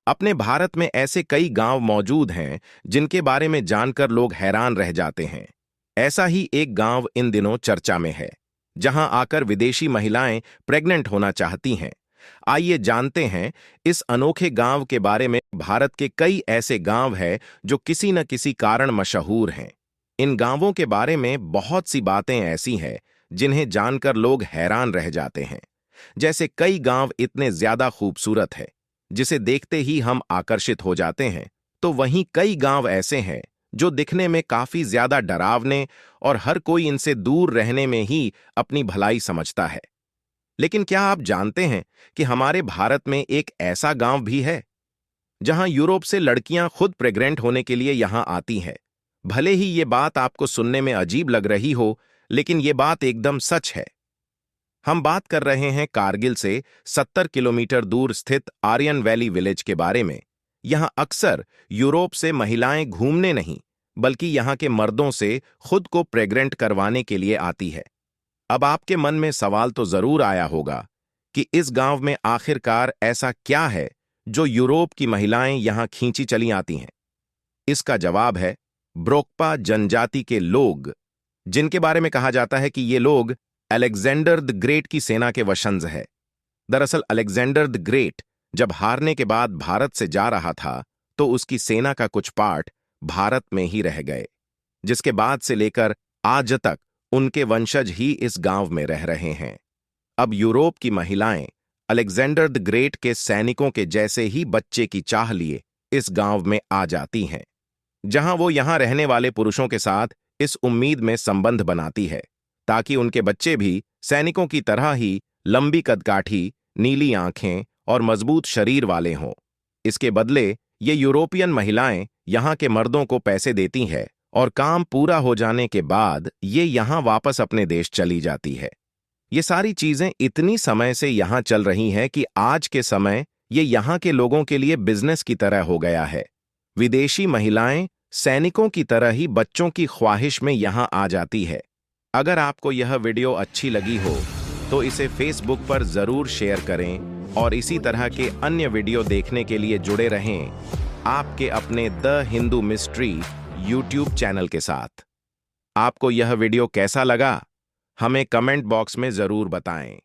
अपने भारत में ऐसे कई गांव मौजूद हैं जिनके बारे में जानकर लोग हैरान रह जाते हैं। ऐसा ही एक गांव इन दिनों चर्चा में है, जहां आकर विदेशी महिलाएं प्रेग्नेंट होना चाहती हैं। आइए जानते हैं इस अनोखे गांव के बारे में। भारत के कई ऐसे गांव हैं जो किसी न किसी कारण मशहूर हैं। इन गांवों के बारे में बहुत सी बातें ऐसी हैं जिन्हें जानकर लोग हैरान रह जाते हैं। जैसे कई गांव इतने ज्यादा खूबसूरत है जिसे देखते ही हम आकर्षित हो जाते हैं, तो वहीं कई गांव ऐसे हैं जो दिखने में काफी ज्यादा डरावने और हर कोई इनसे दूर रहने में ही अपनी भलाई समझता है। लेकिन क्या आप जानते हैं कि हमारे भारत में एक ऐसा गांव भी है जहां यूरोप से लड़कियां खुद प्रेग्नेंट होने के लिए यहां आती हैं। भले ही ये बात आपको सुनने में अजीब लग रही हो, लेकिन ये बात एकदम सच है। हम बात कर रहे हैं कारगिल से 70 किलोमीटर दूर स्थित आर्यन वैली विलेज के बारे में। यहां अक्सर यूरोप से महिलाएं घूमने नहीं, बल्कि यहां के मर्दों से खुद को प्रेग्नेंट करवाने के लिए आती है। अब आपके मन में सवाल तो जरूर आया होगा कि इस गांव में आखिरकार ऐसा क्या है जो यूरोप की महिलाएं यहां खींची चली आती हैं। इसका जवाब है ब्रोकपा जनजाति के लोग, जिनके बारे में कहा जाता है कि ये लोग अलेक्जेंडर द ग्रेट की सेना के वंशज है। दरअसल अलेक्जेंडर द ग्रेट जब हारने के बाद भारत से जा रहा था, तो उसकी सेना का कुछ पार्ट भारत में ही रह गए, जिसके बाद से लेकर आज तक उनके वंशज ही इस गांव में रह रहे हैं। अब यूरोप की महिलाएं अलेक्जेंडर द ग्रेट के सैनिकों के जैसे ही बच्चे की चाह लिए इस गांव में आ जाती हैं, जहां वो यहां रहने वाले पुरुषों के साथ इस उम्मीद में संबंध बनाती है ताकि उनके बच्चे भी सैनिकों की तरह ही लंबी कदकाठी, नीली आंखें और मजबूत शरीर वाले हों। इसके बदले ये यूरोपियन महिलाएं यहां के मर्दों को पैसे देती हैं और काम पूरा हो जाने के बाद ये यहां वापस अपने देश चली जाती है। ये सारी चीजें इतनी समय से यहां चल रही हैं कि आज के समय ये यहां के लोगों के लिए बिजनेस की तरह हो गया है। विदेशी महिलाएं सैनिकों की तरह ही बच्चों की ख्वाहिश में यहां आ जाती है। अगर आपको यह वीडियो अच्छी लगी हो तो इसे फेसबुक पर जरूर शेयर करें और इसी तरह के अन्य वीडियो देखने के लिए जुड़े रहें आपके अपने the Hindu mystery YouTube channel के साथ। आपको यह वीडियो कैसा लगा, हमें कमेंट बॉक्स में जरूर बताएं।